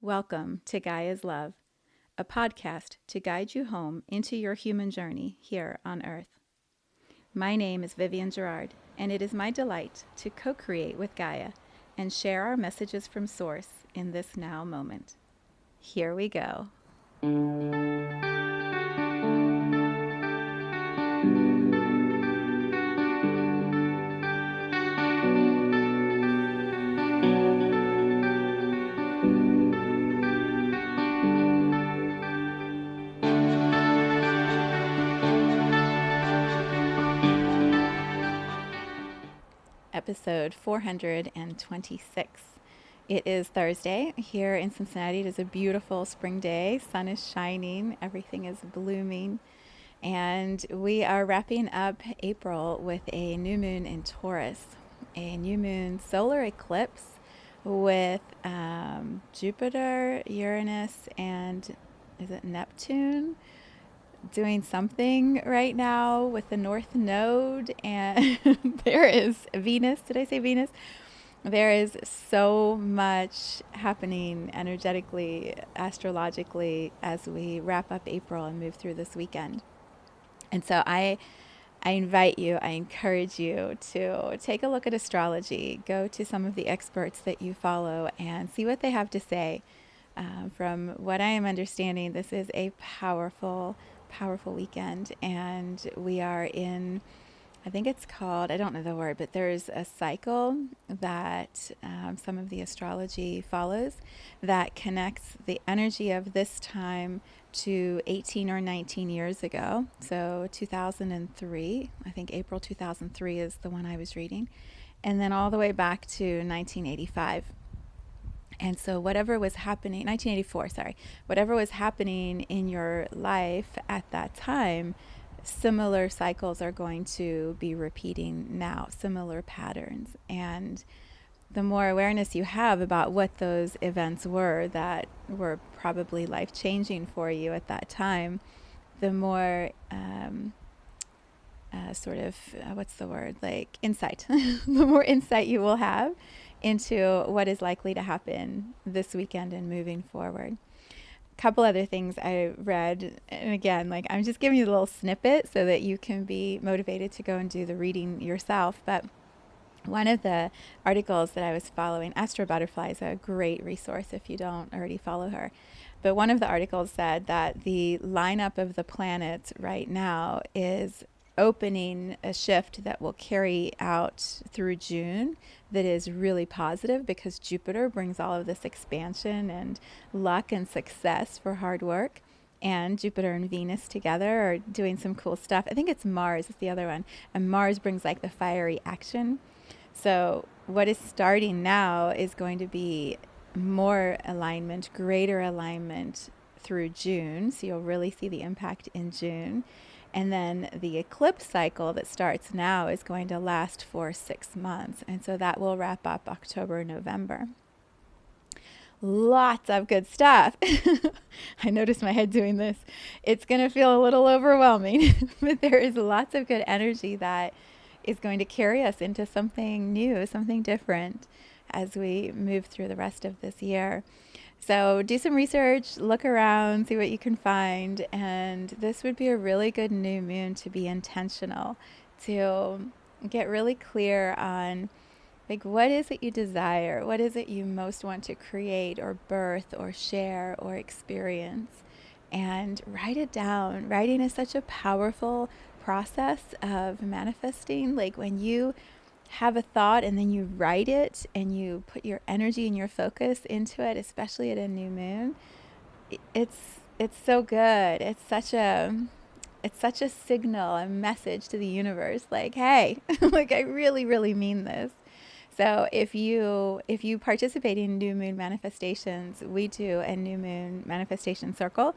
Welcome to Gaia's Love, a podcast to guide you home into your human journey here on Earth. My name is Vivienne Gerard, and it is my delight to co-create with Gaia and share our messages from Source in this now moment. Here we go. Episode 426. It is Thursday here in Cincinnati. It is a beautiful spring day. Sun is shining. Everything is blooming. And we are wrapping up April with a new moon in Taurus, a new moon solar eclipse with Jupiter, Uranus, and is it Neptune? Doing something right now with the North Node, and there is Venus. Did I say Venus? There is so much happening energetically, astrologically, as we wrap up April and move through this weekend. And so I invite you, I encourage you to take a look at astrology, go to some of the experts that you follow and see what they have to say. From what I am understanding, this is a powerful weekend, and we are in, I think it's called, I don't know the word, but there's a cycle that some of the astrology follows that connects the energy of this time to 18 or 19 years ago. So 2003, I think April 2003 is the one I was reading, and then all the way back to 1985. And so whatever was happening, 1984, sorry, whatever was happening in your life at that time, similar cycles are going to be repeating now, similar patterns. And the more awareness you have about what those events were that were probably life-changing for you at that time, the more what's the word, like insight, the more insight you will have into what is likely to happen this weekend and moving forward. A couple other things I read, and again, like I'm just giving you a little snippet so that you can be motivated to go and do the reading yourself. But one of the articles that I was following, Astro Butterfly is a great resource if you don't already follow her. But one of the articles said that the lineup of the planets right now is opening a shift that will carry out through June that is really positive, because Jupiter brings all of this expansion and luck and success for hard work. And Jupiter and Venus together are doing some cool stuff. I think it's Mars is the other one. And Mars brings like the fiery action. So what is starting now is going to be more alignment, greater alignment through June. So you'll really see the impact in June. And then the eclipse cycle that starts now is going to last for 6 months. And so that will wrap up October, November. Lots of good stuff. I noticed my head doing this. It's going to feel a little overwhelming, but there is lots of good energy that is going to carry us into something new, something different as we move through the rest of this year. So do some research, look around, see what you can find, and this would be a really good new moon to be intentional, to get really clear on like what is it you desire, what is it you most want to create or birth or share or experience, and write it down. Writing is such a powerful process of manifesting. Like when you have a thought and then you write it and you put your energy and your focus into it, especially at a new moon, it's so good. It's such a signal, a message to the universe, like, hey, like I really mean this. So if you participate in new moon manifestations, we do a new moon manifestation circle.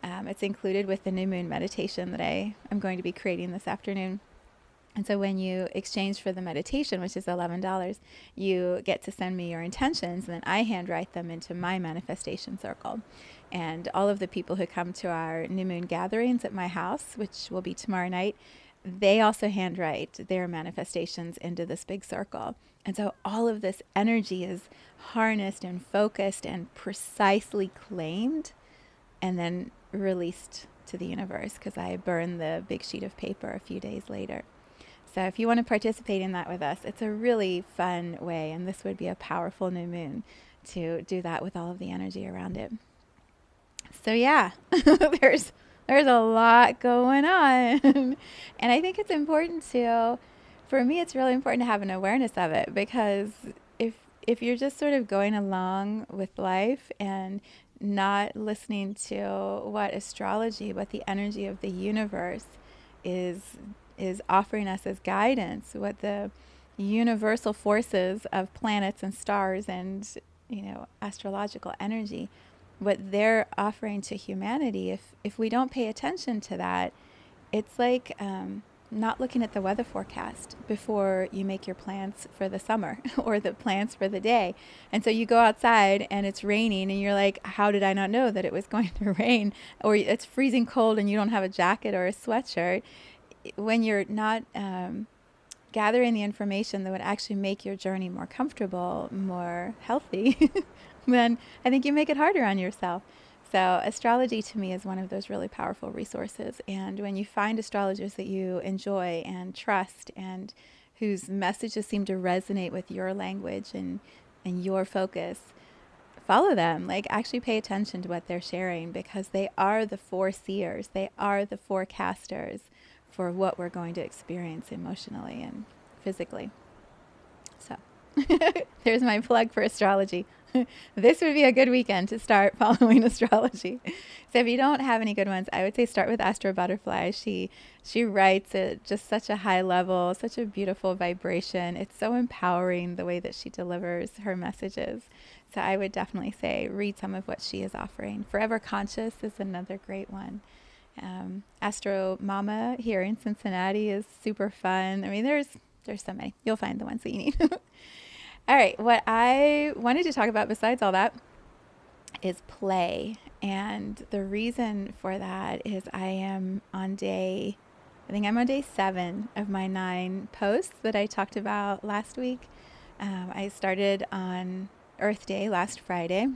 It's included with the new moon meditation that I am going to be creating this afternoon. And so when you exchange for the meditation, which is $11, you get to send me your intentions, and then I handwrite them into my manifestation circle. And all of the people who come to our new moon gatherings at my house, which will be tomorrow night, they also handwrite their manifestations into this big circle. And so all of this energy is harnessed and focused and precisely claimed and then released to the universe, because I burn the big sheet of paper a few days later. So if you want to participate in that with us, it's a really fun way, and this would be a powerful new moon to do that with all of the energy around it. So yeah, there's a lot going on. And I think it's important for me, it's really important to have an awareness of it, because if you're just sort of going along with life and not listening to what astrology, what the energy of the universe is offering us as guidance, what the universal forces of planets and stars and, astrological energy, what they're offering to humanity, if we don't pay attention to that, it's like not looking at the weather forecast before you make your plans for the summer or the plans for the day. And so you go outside and it's raining and you're like, how did I not know that it was going to rain? Or it's freezing cold and you don't have a jacket or a sweatshirt. When you're not gathering the information that would actually make your journey more comfortable, more healthy, then I think you make it harder on yourself. So astrology to me is one of those really powerful resources. And when you find astrologers that you enjoy and trust and whose messages seem to resonate with your language and your focus, follow them. Like, actually pay attention to what they're sharing, because they are the foreseers. They are the forecasters for what we're going to experience emotionally and physically. So there's my plug for astrology. This would be a good weekend to start following astrology. So if you don't have any good ones, I would say start with Astro Butterfly. She writes at just such a high level, such a beautiful vibration. It's so empowering the way that she delivers her messages. So I would definitely say read some of what she is offering. Forever Conscious is another great one. Astro Mama here in Cincinnati is super fun. I mean, there's so many. You'll find the ones that you need. All right, what I wanted to talk about besides all that is play. And the reason for that is I'm on day 7 of my 9 posts that I talked about last week. I started on Earth Day last Friday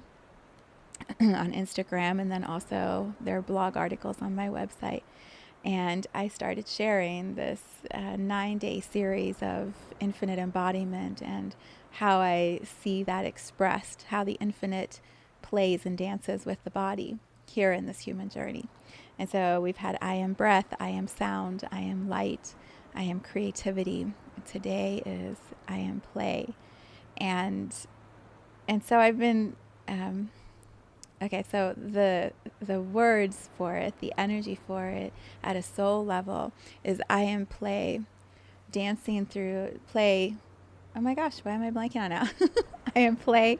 on Instagram, and then also there are blog articles on my website. And I started sharing this 9-day series of infinite embodiment and how I see that expressed, how the infinite plays and dances with the body here in this human journey. And so we've had I am breath, I am sound, I am light, I am creativity. Today is I am play. And so I've been okay, so the words for it, the energy for it at a soul level is I am play, dancing through play. Oh my gosh, why am I blanking on now? I am play,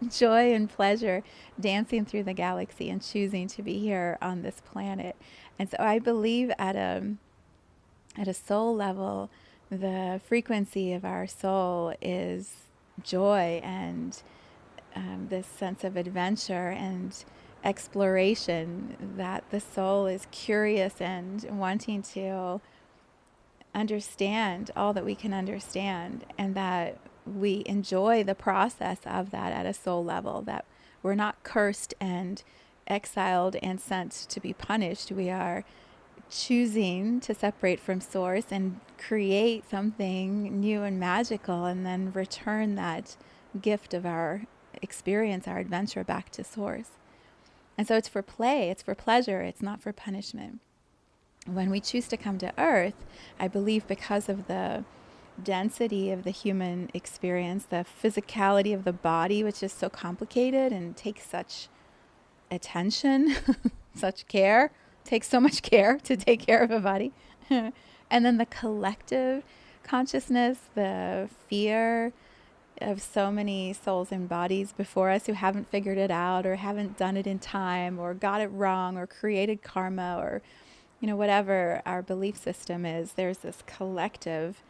joy and pleasure, dancing through the galaxy and choosing to be here on this planet. And so I believe at a soul level, the frequency of our soul is joy and this sense of adventure and exploration, that the soul is curious and wanting to understand all that we can understand, and that we enjoy the process of that at a soul level, that we're not cursed and exiled and sent to be punished. We are choosing to separate from source and create something new and magical, and then return that gift of our experience, our adventure, back to source. And so it's for play, it's for pleasure, it's not for punishment. When we choose to come to Earth, I believe because of the density of the human experience, the physicality of the body, which is so complicated and takes such attention, such care, takes so much care to take care of a body. And then the collective consciousness, the fear of so many souls and bodies before us who haven't figured it out or haven't done it in time or got it wrong or created karma or whatever our belief system is. There's this collective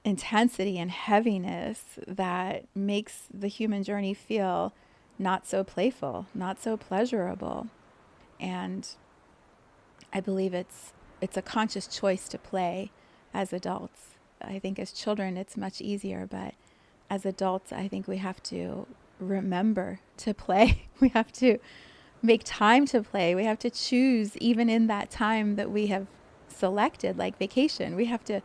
intensity and heaviness that makes the human journey feel not so playful, not so pleasurable. And I believe it's it's a conscious choice to play as adults. I think as children it's much easier, but as adults I think we have to remember to play. We have to make time to play. We have to choose, even in that time that we have selected, like vacation. We have to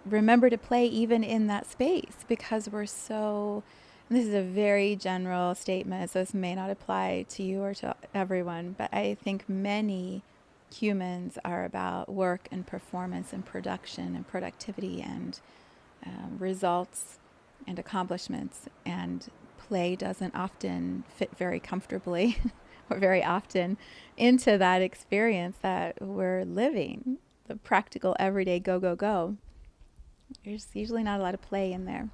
remember to play even in that space, because we're so, and this is a very general statement, so this may not apply to you or to everyone, but I think many humans are about work and performance and production and productivity and results and accomplishments, and play doesn't often fit very comfortably or very often into that experience that we're living, the practical everyday go, go, go. There's usually not a lot of play in there.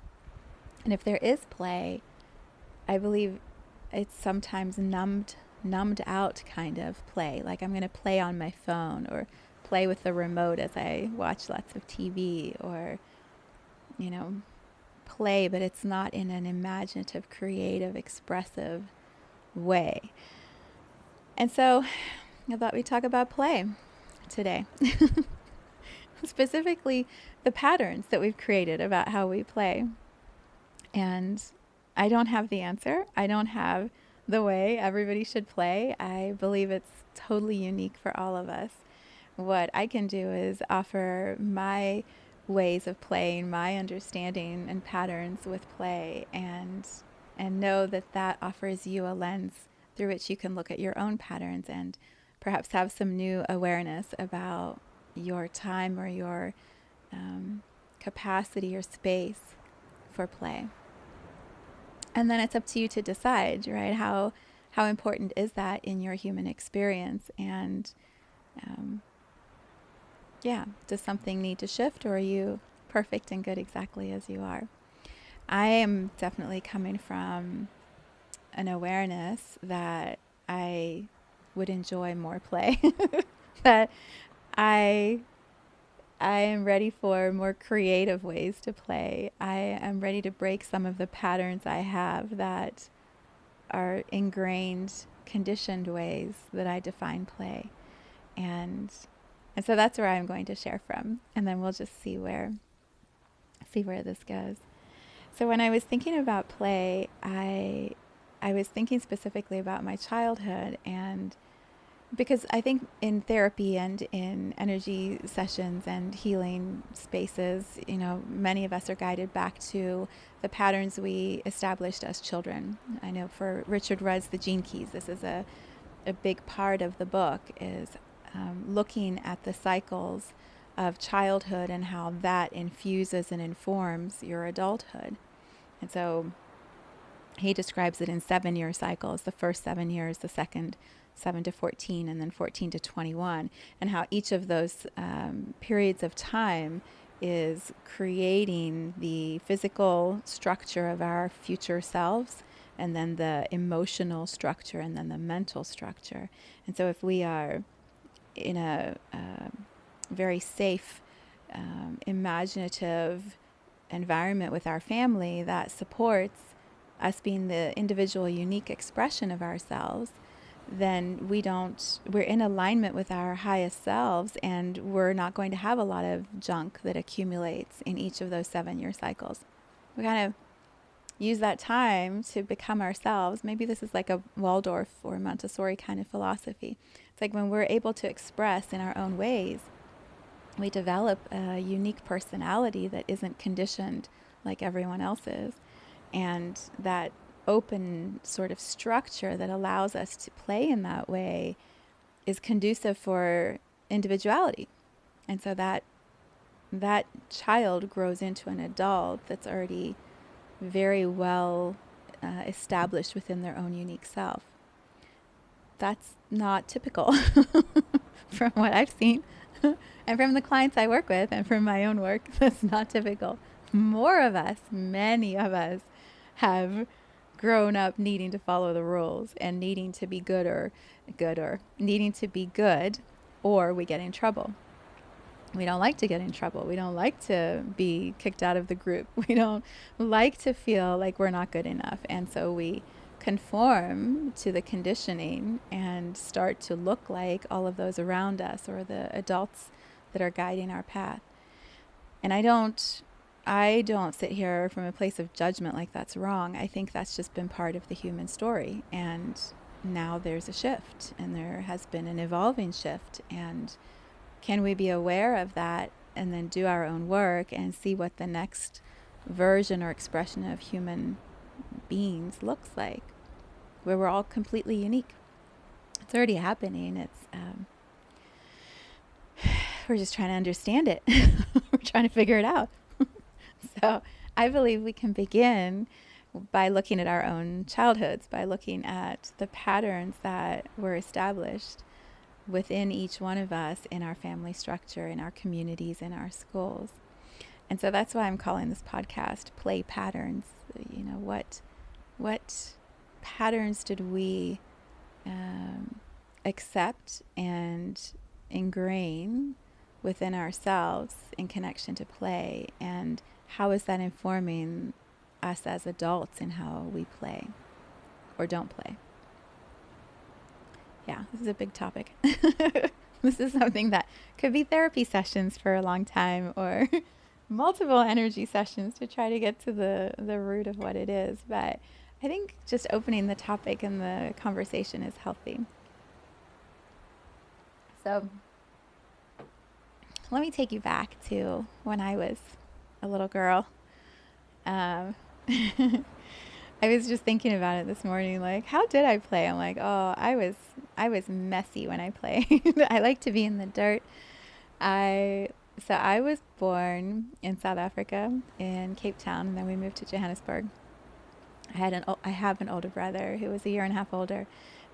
And if there is play, I believe it's sometimes numbed out kind of play. Like I'm going to play on my phone or play with the remote as I watch lots of TV, or, you know, play, but it's not in an imaginative, creative, expressive way. And so I thought we'd talk about play today. Specifically, the patterns that we've created about how we play. And I don't have the answer. I don't have the way everybody should play. I believe it's totally unique for all of us. What I can do is offer my ways of playing, my understanding and patterns with play, and know that that offers you a lens through which you can look at your own patterns and perhaps have some new awareness about your time or your capacity or space for play. And then it's up to you to decide, right? How important is that in your human experience? And does something need to shift, or are you perfect and good exactly as you are? I am definitely coming from an awareness that I would enjoy more play, that I am ready for more creative ways to play. I am ready to break some of the patterns I have that are ingrained, conditioned ways that I define play. And so that's where I'm going to share from. And then we'll just see where this goes. So when I was thinking about play, I was thinking specifically about my childhood, and because I think in therapy and in energy sessions and healing spaces, you know, many of us are guided back to the patterns we established as children. I know for Richard Rudd's The Gene Keys, this is a big part of the book, is looking at the cycles of childhood and how that infuses and informs your adulthood. And so he describes it in 7-year cycles, the first 7 years, the second 7 to 14, and then 14 to 21, and how each of those periods of time is creating the physical structure of our future selves, and then the emotional structure, and then the mental structure. And so if we are in a very safe, imaginative environment with our family that supports us being the individual, unique expression of ourselves, then we're in alignment with our highest selves, and we're not going to have a lot of junk that accumulates in each of those 7-year cycles. We kind of use that time to become ourselves. Maybe this is like a Waldorf or Montessori kind of philosophy. It's like when we're able to express in our own ways, we develop a unique personality that isn't conditioned like everyone else's. And that open sort of structure that allows us to play in that way is conducive for individuality. And so that child grows into an adult that's already very well established within their own unique self. That's not typical from what I've seen and from the clients I work with and from my own work. That's not typical. More of us, many of us, have grown up needing to follow the rules and needing to be good or needing to be good, or we get in trouble. We don't like to get in trouble. We don't like to be kicked out of the group. We don't like to feel like we're not good enough. And so we conform to the conditioning and start to look like all of those around us, or the adults that are guiding our path. And I don't sit here from a place of judgment like that's wrong. I think that's just been part of the human story. And now there's a shift, and there has been an evolving shift. And can we be aware of that and then do our own work and see what the next version or expression of human beings looks like, where we're all completely unique? It's already happening. We're just trying to understand it. We're trying to figure it out. So I believe we can begin by looking at our own childhoods, by looking at the patterns that were established within each one of us in our family structure, in our communities, in our schools. And so that's why I'm calling this podcast Play Patterns. You know, what patterns did we accept and ingrain within ourselves in connection to play, and how is that informing us as adults in how we play or don't play? Yeah, this is a big topic. This is something that could be therapy sessions for a long time, or multiple energy sessions to try to get to the root of what it is. But I think just opening the topic and the conversation is healthy. So let me take you back to when I was a little girl. I was just thinking about it this morning, like, how did I play? I'm like, oh, I was messy when I played. I like to be in the dirt. So I was born in South Africa, in Cape Town, and then we moved to Johannesburg. I have an older brother who was a year and a half older,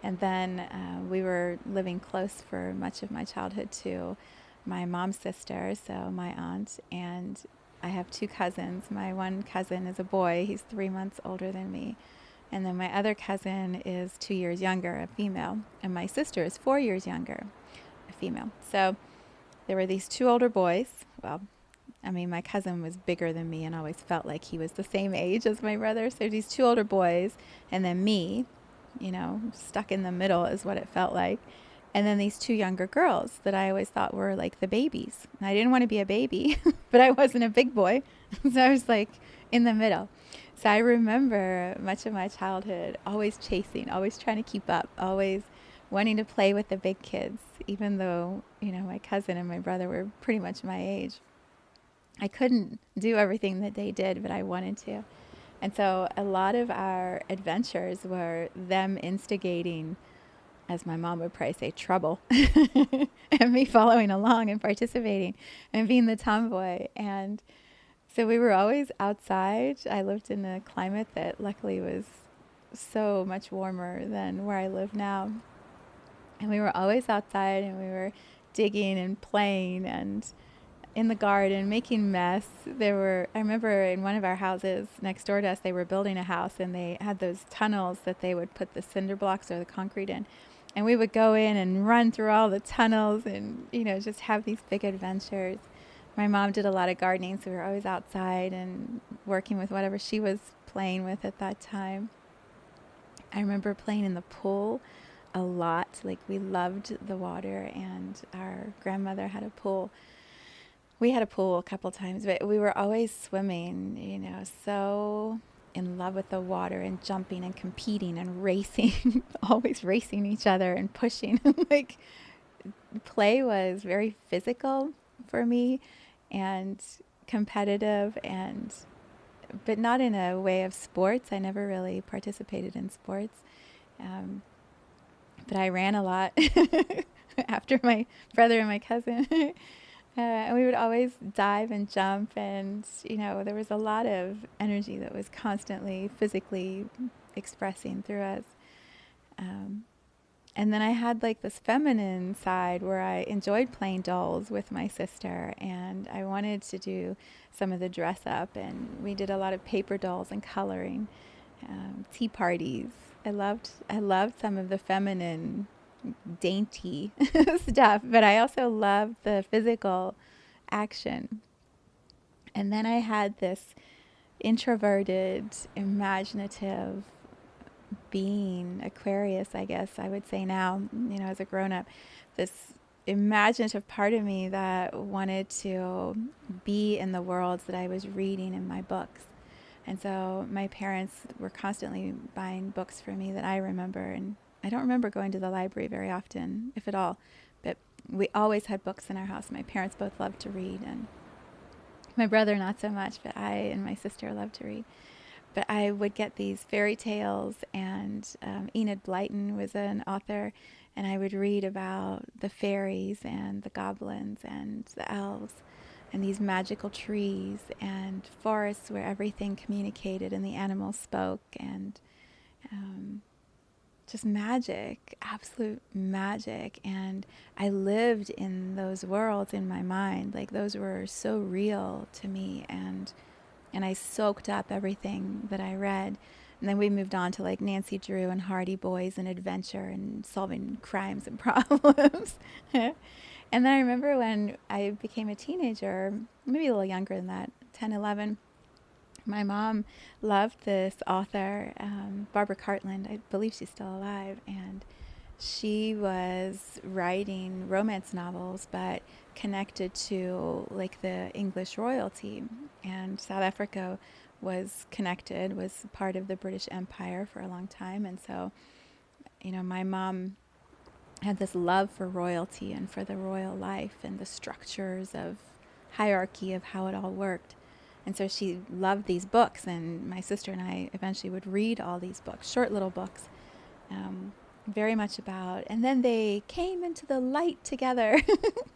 and then we were living close for much of my childhood to my mom's sister, so my aunt, and I have two cousins. My one cousin is a boy. He's 3 months older than me. And then my other cousin is 2 years younger, a female. And my sister is 4 years younger, a female. So there were these two older boys. Well, I mean, my cousin was bigger than me and always felt like he was the same age as my brother. So these two older boys, and then me, you know, stuck in the middle is what it felt like. And then these two younger girls that I always thought were like the babies. And I didn't want to be a baby, but I wasn't a big boy. So I was like in the middle. So I remember much of my childhood always chasing, always trying to keep up, always wanting to play with the big kids, even though, you know, my cousin and my brother were pretty much my age. I couldn't do everything that they did, but I wanted to. And so a lot of our adventures were them instigating, as my mom would probably say, trouble, and me following along and participating and being the tomboy. And so we were always outside. I lived in a climate that luckily was so much warmer than where I live now. And we were always outside, and we were digging and playing and in the garden, making mess. I remember in one of our houses next door to us, they were building a house, and they had those tunnels that they would put the cinder blocks or the concrete in. And we would go in and run through all the tunnels and, you know, just have these big adventures. My mom did a lot of gardening, so we were always outside and working with whatever she was playing with at that time. I remember playing in the pool a lot. Like, we loved the water, and our grandmother had a pool. We had a pool a couple times, but we were always swimming, you know, so in love with the water and jumping and competing and racing, always racing each other and pushing. Like, play was very physical for me and competitive, but not in a way of sports. I never really participated in sports. But I ran a lot after my brother and my cousin. And we would always dive and jump, and, you know, there was a lot of energy that was constantly physically expressing through us. And then I had like this feminine side where I enjoyed playing dolls with my sister, and I wanted to do some of the dress up, and we did a lot of paper dolls and coloring, tea parties. I loved some of the feminine dainty stuff, but I also loved the physical action. And then I had this introverted, imaginative being, Aquarius, I guess I would say now, you know, as a grown-up, this imaginative part of me that wanted to be in the worlds that I was reading in my books. And so my parents were constantly buying books for me that I remember. And I don't remember going to the library very often, if at all. But we always had books in our house. My parents both loved to read, and my brother not so much, but I and my sister loved to read. But I would get these fairy tales, and Enid Blyton was an author, and I would read about the fairies and the goblins and the elves and these magical trees and forests where everything communicated and the animals spoke, and just magic, absolute magic. And I lived in those worlds in my mind. Like, those were so real to me, and I soaked up everything that I read. And then we moved on to like Nancy Drew and Hardy Boys and adventure and solving crimes and problems. And then I remember when I became a teenager, maybe a little younger than that, 10, 11, my mom loved this author, Barbara Cartland. I believe she's still alive. And she was writing romance novels, but connected to like the English royalty. And South Africa was connected, was part of the British Empire for a long time. And so, my mom had this love for royalty and for the royal life and the structures of hierarchy of how it all worked. And so she loved these books, and my sister and I eventually would read all these books, short little books, very much about, and then they came into the light together.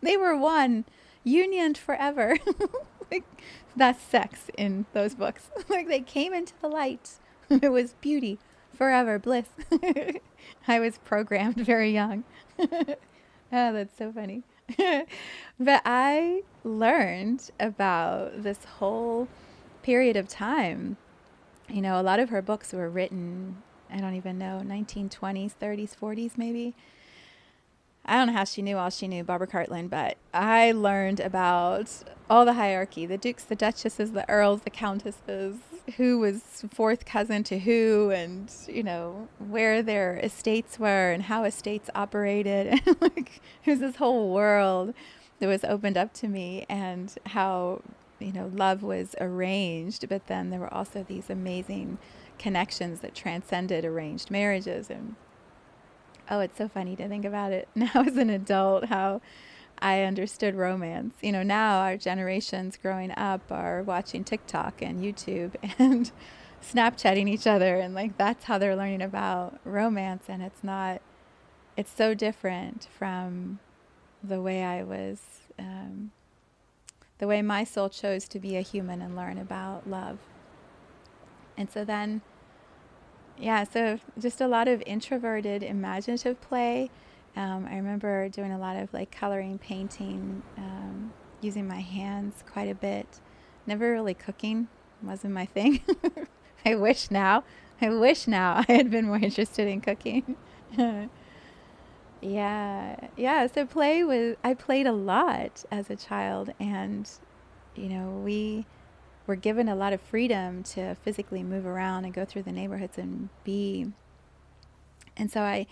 They were one, unioned forever. Like, that's sex in those books. Like, they came into the light. It was beauty, forever, bliss. I was programmed very young. Oh, that's so funny. But I learned about this whole period of time. A lot of her books were written, I don't even know, 1920s, 30s, 40s maybe. I don't know how she knew all she knew, Barbara Cartland, but I learned about all the hierarchy, the dukes, the duchesses, the earls, the countesses, who was fourth cousin to who, and, where their estates were and how estates operated. And like, it was this whole world that was opened up to me, and how, love was arranged, but then there were also these amazing connections that transcended arranged marriages. And oh, it's so funny to think about it now as an adult, how I understood romance. Now our generations growing up are watching TikTok and YouTube and Snapchatting each other, and like, that's how they're learning about romance. And it's so different from the way I was, the way my soul chose to be a human and learn about love. And so then, so just a lot of introverted, imaginative play. I remember doing a lot of like coloring, painting, using my hands quite a bit. Never really cooking, wasn't my thing. I wish now I had been more interested in cooking. So I played a lot as a child, and, we were given a lot of freedom to physically move around and go through the neighborhoods and be. And so I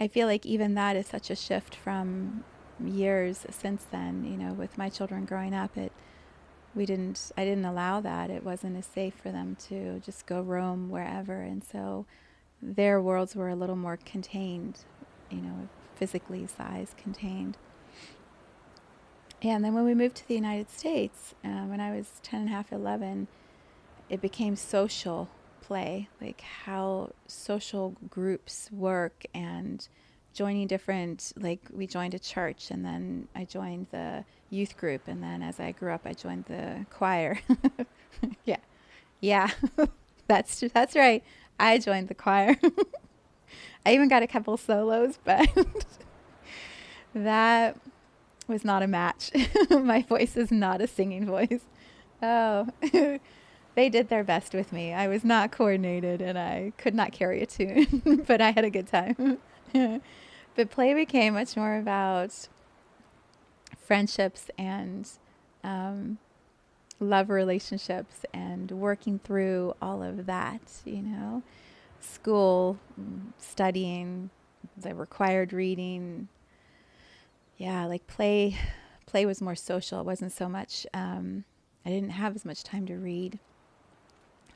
feel like even that is such a shift from years since then, with my children growing up. I didn't allow that. It wasn't as safe for them to just go roam wherever. And so their worlds were a little more contained, physically size contained. And then when we moved to the United States, when I was 10 and a half, 11, it became social play, like how social groups work, and joining different, like we joined a church, and then I joined the youth group, and then as I grew up, I joined the choir. Yeah, that's right. I joined the choir. I even got a couple solos, but that was not a match. My voice is not a singing voice. Oh, they did their best with me. I was not coordinated, and I could not carry a tune, but I had a good time. But play became much more about friendships and love relationships and working through all of that, school, studying, the required reading. yeah, like play was more social. It wasn't so much, I didn't have as much time to read.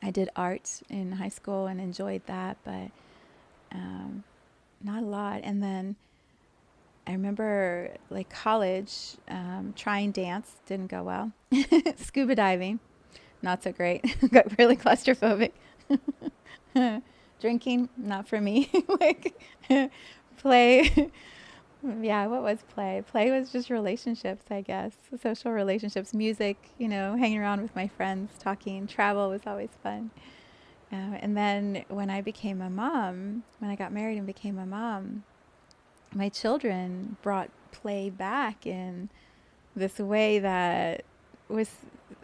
I did art in high school and enjoyed that, but not a lot. And then I remember like college, trying dance, didn't go well. Scuba diving, not so great. Got really claustrophobic. Drinking, not for me. Like play. Yeah, what was play? Play was just relationships, I guess. Social relationships, music, hanging around with my friends, talking. Travel was always fun. And then when I became a mom, when I got married and became a mom, my children brought play back in this way that was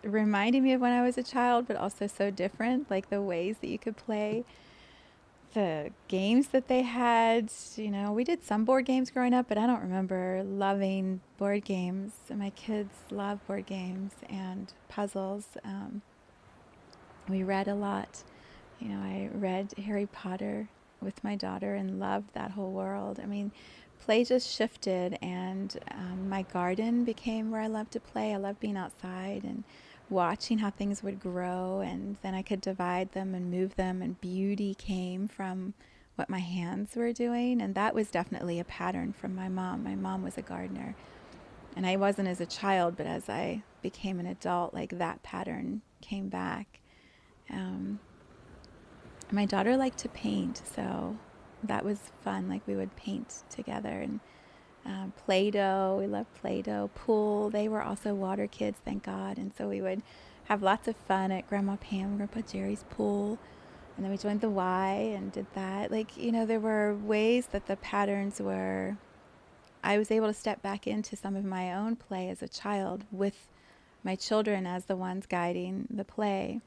reminding me of when I was a child, but also so different, like the ways that you could play, the games that they had. We did some board games growing up, but I don't remember loving board games. My kids love board games and puzzles. We read a lot. I read Harry Potter with my daughter and loved that whole world. I mean, play just shifted, and my garden became where I loved to play. I love being outside and watching how things would grow, and then I could divide them and move them, and beauty came from what my hands were doing. And that was definitely a pattern from my mom. My mom was a gardener, and I wasn't as a child, but as I became an adult, like that pattern came back. My daughter liked to paint, so that was fun. Like we would paint together, and Play-Doh. We loved Play-Doh. Pool. They were also water kids, thank God. And so we would have lots of fun at Grandma Pam, Grandpa Jerry's pool. And then we joined the Y and did that. Like, there were ways that the patterns were, I was able to step back into some of my own play as a child with my children as the ones guiding the play.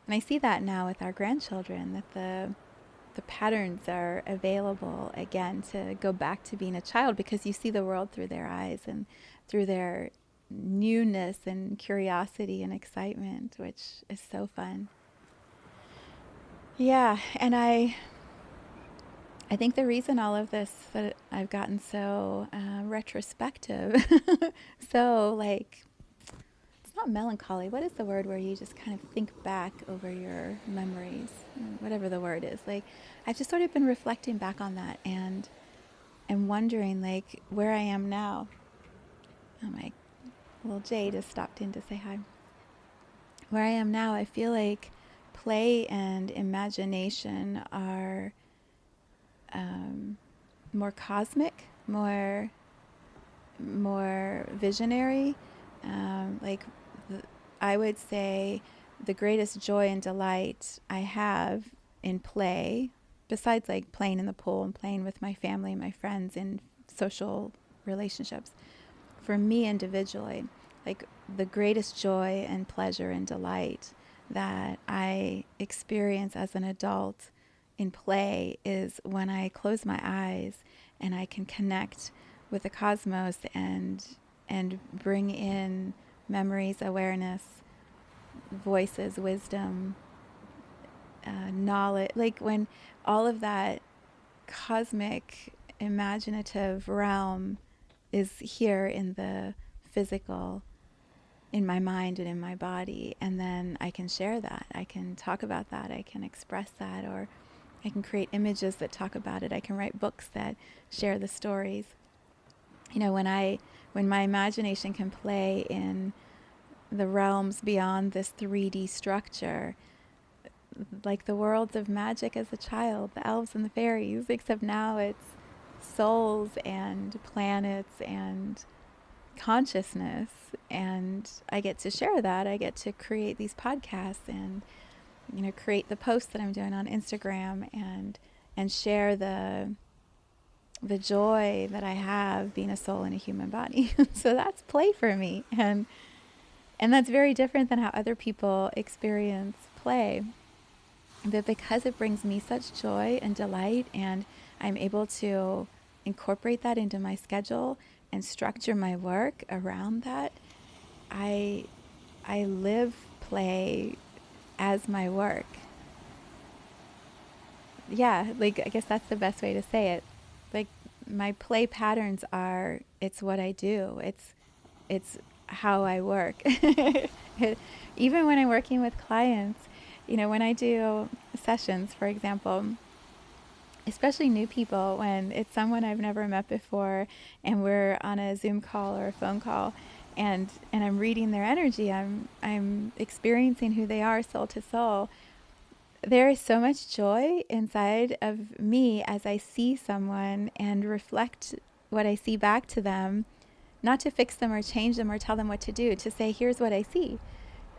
And I see that now with our grandchildren, that the patterns are available again to go back to being a child, because you see the world through their eyes and through their newness and curiosity and excitement, which is so fun. Yeah, and I think the reason all of this, that I've gotten so retrospective, so like, not melancholy. What is the word where you just kind of think back over your memories? Whatever the word is. Like, I've just sort of been reflecting back on that and wondering, like, where I am now. Oh, my little Jade has stopped in to say hi. Where I am now, I feel like play and imagination are more cosmic, more visionary. I would say the greatest joy and delight I have in play, besides like playing in the pool and playing with my family and my friends in social relationships, for me individually, like the greatest joy and pleasure and delight that I experience as an adult in play is when I close my eyes and I can connect with the cosmos and bring in memories, awareness, voices, wisdom, knowledge, like when all of that cosmic imaginative realm is here in the physical, in my mind and in my body, and then I can share that, I can talk about that, I can express that, or I can create images that talk about it, I can write books that share the stories. When my imagination can play in the realms beyond this 3D structure, like the worlds of magic as a child, the elves and the fairies, except now it's souls and planets and consciousness, and I get to share that. I get to create these podcasts and create the posts that I'm doing on Instagram and share the joy that I have being a soul in a human body. So that's play for me, and that's very different than how other people experience play. But because it brings me such joy and delight, and I'm able to incorporate that into my schedule and structure my work around that, I live play as my work. Yeah, like I guess that's the best way to say it. Like my play patterns are, it's what I do. It's how I work. Even when I'm working with clients, when I do sessions, for example, especially new people, when it's someone I've never met before and we're on a Zoom call or a phone call, and I'm reading their energy, I'm experiencing who they are soul to soul. There is so much joy inside of me as I see someone and reflect what I see back to them, not to fix them or change them or tell them what to do, to say, here's what I see.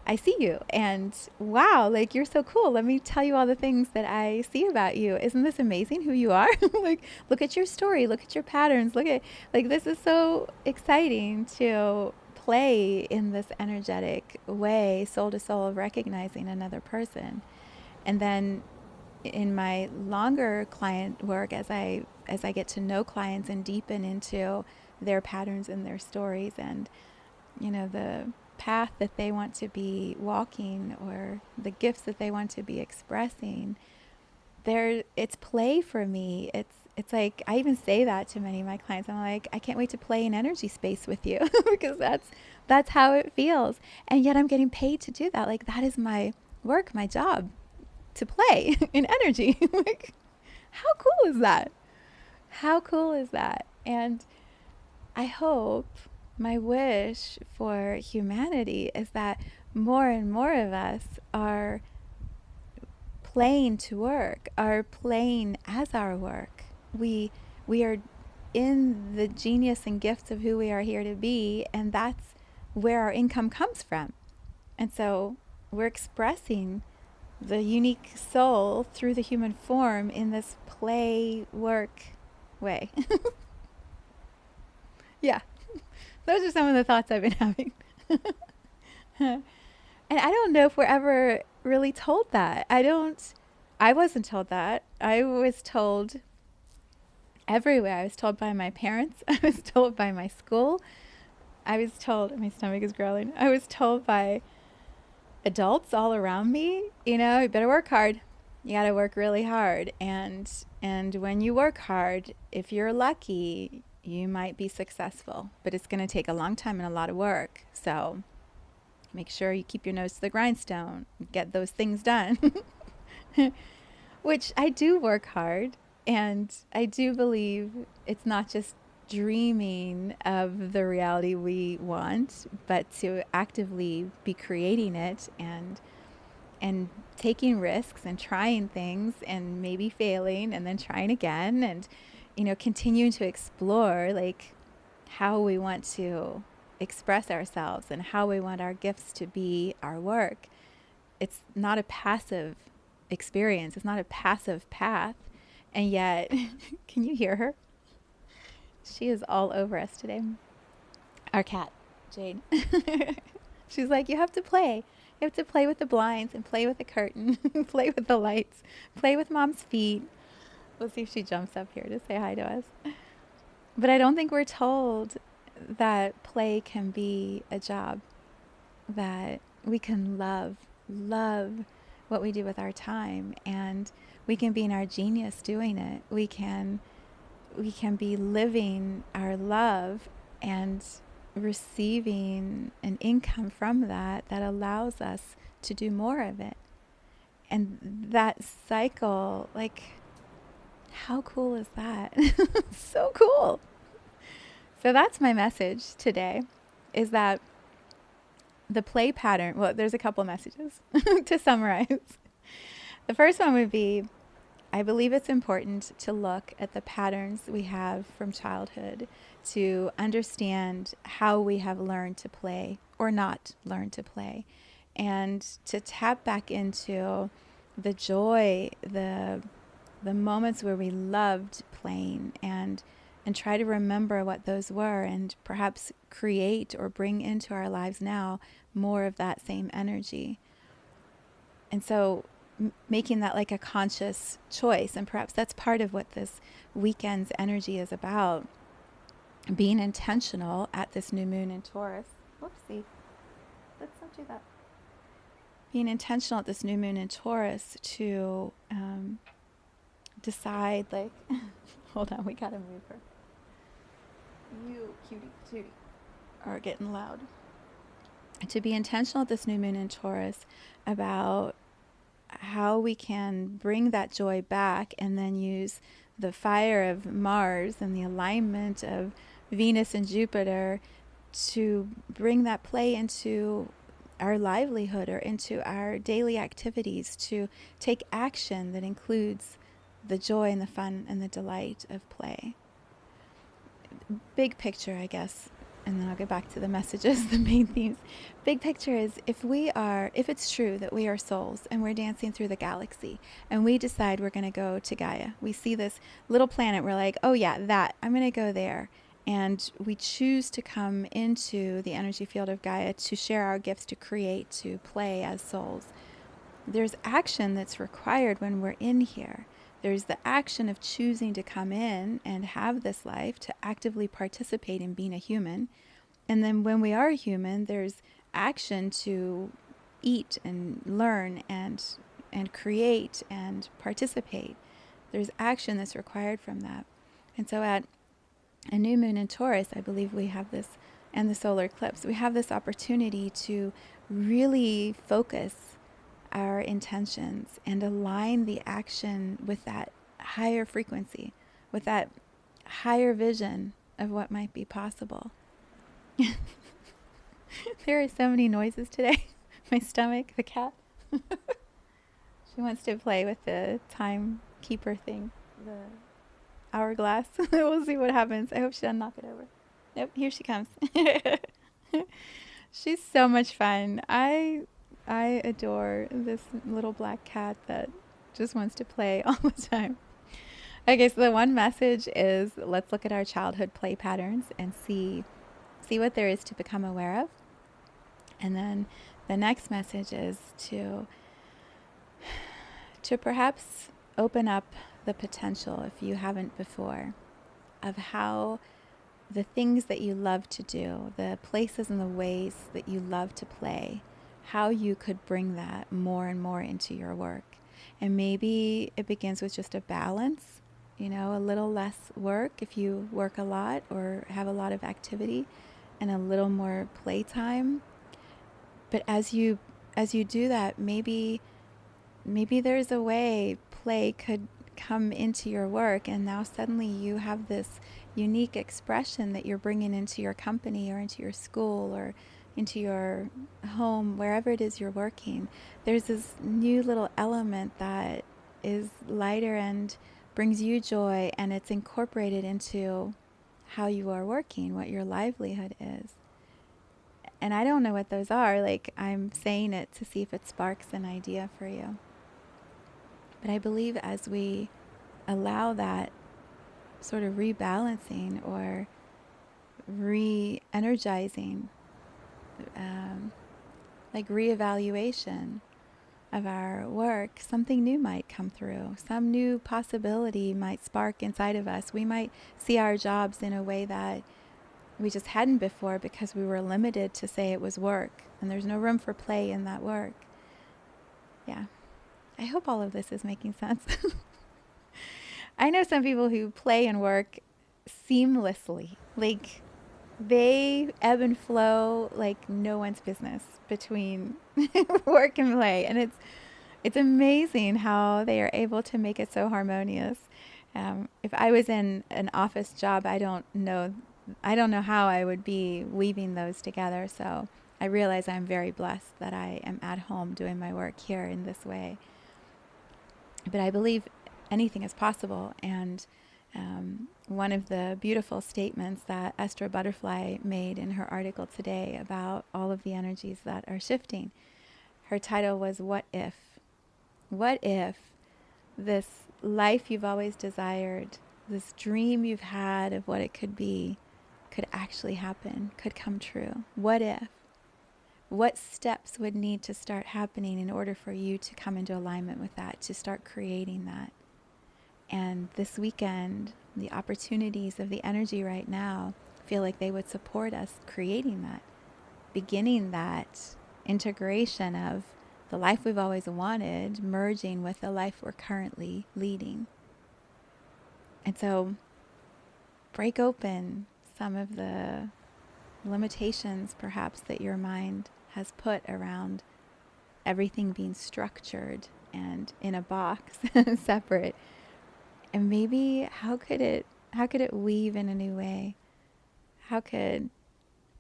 I see you, and wow, like, you're so cool. Let me tell you all the things that I see about you. Isn't this amazing who you are? Like, look at your story, look at your patterns, look at, like, this is so exciting to play in this energetic way, soul to soul, of recognizing another person. And then in my longer client work, as I get to know clients and deepen into their patterns and their stories, and the path that they want to be walking or the gifts that they want to be expressing, it's play for me. It's like, I even say that to many of my clients. I'm like, I can't wait to play in energy space with you because that's how it feels. And yet I'm getting paid to do that. Like, that is my work, my job, to play in energy. Like, how cool is that? How cool is that? And I hope, my wish for humanity is that more and more of us are playing to work, are playing as our work. We are in the genius and gifts of who we are here to be, and that's where our income comes from. And so we're expressing the unique soul through the human form in this play work way. Yeah. Those are some of the thoughts I've been having. And I don't know if we're ever really told that. I wasn't told that. I was told everywhere. I was told by my parents. I was told by my school. I was told, my stomach is growling. I was told by adults all around me, you better work hard. You got to work really hard. And when you work hard, if you're lucky, you might be successful, but it's going to take a long time and a lot of work. So make sure you keep your nose to the grindstone, get those things done. Which I do work hard, and I do believe it's not just dreaming of the reality we want, but to actively be creating it and taking risks and trying things and maybe failing and then trying again, and continuing to explore, like, how we want to express ourselves and how we want our gifts to be our work. It's not a passive experience. It's not a passive path. And yet, can you hear her? She is all over us today. Our cat, Jade. She's like, you have to play. You have to play with the blinds and play with the curtain, play with the lights, play with mom's feet. We'll see if she jumps up here to say hi to us. But I don't think we're told that play can be a job, that we can love what we do with our time, and we can be in our genius doing it. We can be living our love and receiving an income from that allows us to do more of it. And that cycle, like, how cool is that? So cool. So that's my message today, is that the play pattern, well, there's a couple messages to summarize. The first one would be, I believe it's important to look at the patterns we have from childhood to understand how we have learned to play or not learned to play, and to tap back into the joy, the moments where we loved playing, and try to remember what those were, and perhaps create or bring into our lives now more of that same energy. And so making that like a conscious choice, and perhaps that's part of what this weekend's energy is about, being intentional at this new moon in Taurus. Whoopsie, let's not do that. Being intentional at this new moon in Taurus to decide, like, hold on, we gotta move her. You, cutie, cutie, are getting loud. To be intentional at this new moon in Taurus about how we can bring that joy back and then use the fire of Mars and the alignment of Venus and Jupiter to bring that play into our livelihood or into our daily activities, to take action that includes the joy and the fun and the delight of play. Big picture, I guess, and then I'll get back to the messages, the main themes. Big picture is if it's true that we are souls and we're dancing through the galaxy and we decide we're going to go to Gaia, we see this little planet, we're like, oh yeah, I'm going to go there. And we choose to come into the energy field of Gaia to share our gifts, to create, to play as souls. There's action that's required when we're in here. There's the action of choosing to come in and have this life, to actively participate in being a human. And then when we are human, there's action to eat and learn and create and participate. There's action that's required from that. And so at a new moon in Taurus, I believe we have this, and the solar eclipse, we have this opportunity to really focus our intentions and align the action with that higher frequency, with that higher vision of what might be possible. There are so many noises today. My stomach, the cat. She wants to play with the timekeeper thing, the hourglass. We'll see what happens. I hope she doesn't knock it over. Nope, here she comes. She's so much fun. I adore this little black cat that just wants to play all the time. Okay, so the one message is let's look at our childhood play patterns and see what there is to become aware of. And then the next message is to perhaps open up the potential, if you haven't before, of how the things that you love to do, the places and the ways that you love to play, how you could bring that more and more into your work. And maybe it begins with just a balance, a little less work if you work a lot or have a lot of activity, and a little more playtime. But as you do that, maybe there's a way play could come into your work, and now suddenly you have this unique expression that you're bringing into your company or into your school or into your home, wherever it is you're working. There's this new little element that is lighter and brings you joy, and it's incorporated into how you are working, what your livelihood is. And I don't know what those are. Like, I'm saying it to see if it sparks an idea for you. But I believe as we allow that sort of rebalancing or re-energizing, like reevaluation of our work, something new might come through. Some new possibility might spark inside of us. We might see our jobs in a way that we just hadn't before because we were limited to say it was work, and there's no room for play in that work. Yeah. I hope all of this is making sense. I know some people who play and work seamlessly. Like, they ebb and flow like no one's business between work and play. And it's amazing how they are able to make it so harmonious. If I was in an office job, I don't know how I would be weaving those together. So I realize I'm very blessed that I am at home doing my work here in this way. But I believe anything is possible. And one of the beautiful statements that Estra Butterfly made in her article today about all of the energies that are shifting, her title was, "What if? What if this life you've always desired, this dream you've had of what it could be, could actually happen, could come true? What if? What steps would need to start happening in order for you to come into alignment with that, to start creating that?" And this weekend, the opportunities of the energy right now feel like they would support us creating that, beginning that integration of the life we've always wanted, merging with the life we're currently leading. And so break open some of the limitations perhaps that your mind has put around everything being structured and in a box, separate. And maybe how could it weave in a new way? How could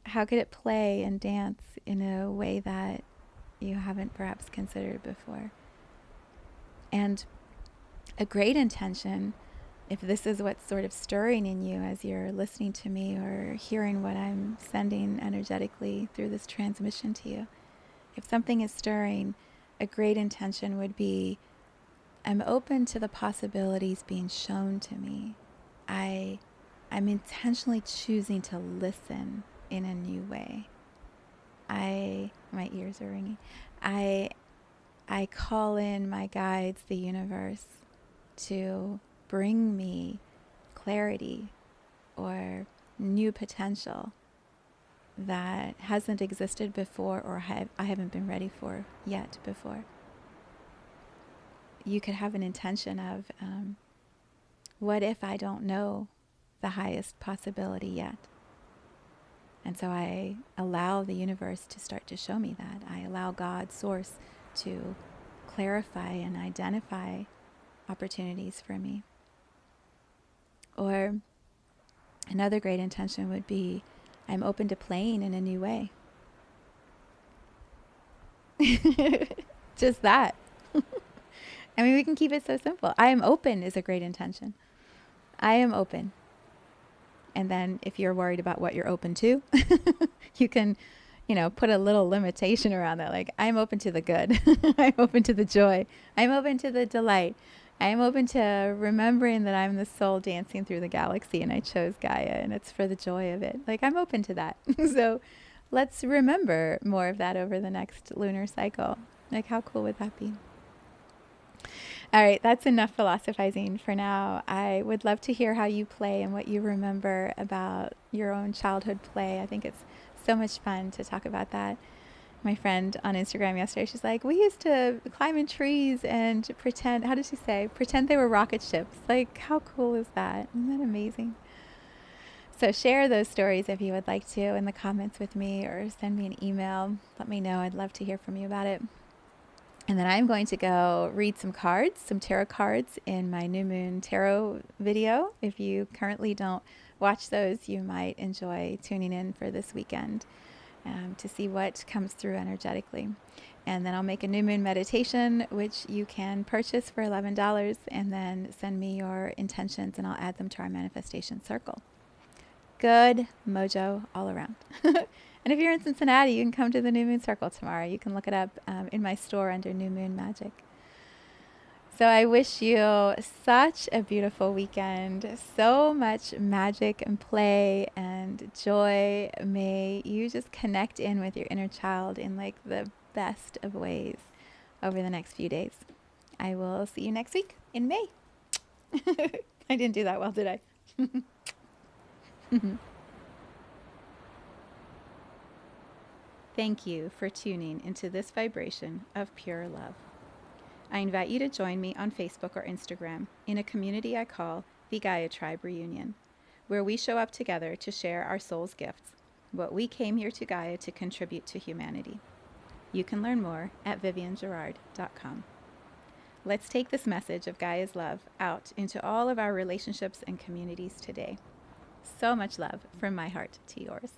it play and dance in a way that you haven't perhaps considered before? And a great intention, if this is what's sort of stirring in you as you're listening to me or hearing what I'm sending energetically through this transmission to you, if something is stirring, a great intention would be, I'm open to the possibilities being shown to me. I'm intentionally choosing to listen in a new way. My ears are ringing. I call in my guides, the universe, to bring me clarity or new potential that hasn't existed before or I haven't been ready for yet before. You could have an intention of, what if I don't know the highest possibility yet? And so I allow the universe to start to show me that. I allow God, Source, to clarify and identify opportunities for me. Or another great intention would be, I'm open to playing in a new way. Just that. I mean, we can keep it so simple. I am open is a great intention. I am open. And then if you're worried about what you're open to, you can, put a little limitation around that. Like, I'm open to the good. I'm open to the joy. I'm open to the delight. I am open to remembering that I'm the soul dancing through the galaxy and I chose Gaia and it's for the joy of it. Like, I'm open to that. So let's remember more of that over the next lunar cycle. Like, how cool would that be? All right, that's enough philosophizing for now. I would love to hear how you play and what you remember about your own childhood play. I think it's so much fun to talk about that. My friend on Instagram yesterday, she's like, we used to climb in trees and pretend, how did she say? Pretend they were rocket ships. Like, how cool is that? Isn't that amazing? So share those stories if you would like to in the comments with me or send me an email. Let me know. I'd love to hear from you about it. And then I'm going to go read some cards, some tarot cards in my New Moon Tarot video. If you currently don't watch those, you might enjoy tuning in for this weekend to see what comes through energetically. And then I'll make a New Moon meditation, which you can purchase for $11 and then send me your intentions and I'll add them to our manifestation circle. Good mojo all around. And if you're in Cincinnati, you can come to the New Moon Circle tomorrow. You can look it up in my store under New Moon Magic. So I wish you such a beautiful weekend, so much magic and play and joy. May you just connect in with your inner child in like the best of ways over the next few days. I will see you next week in May. I didn't do that well, did I? Thank you for tuning into this vibration of pure love. I invite you to join me on Facebook or Instagram in a community I call the Gaia Tribe Reunion, where we show up together to share our soul's gifts, what we came here to Gaia to contribute to humanity. You can learn more at viviennegerard.com. Let's take this message of Gaia's love out into all of our relationships and communities today. So much love from my heart to yours.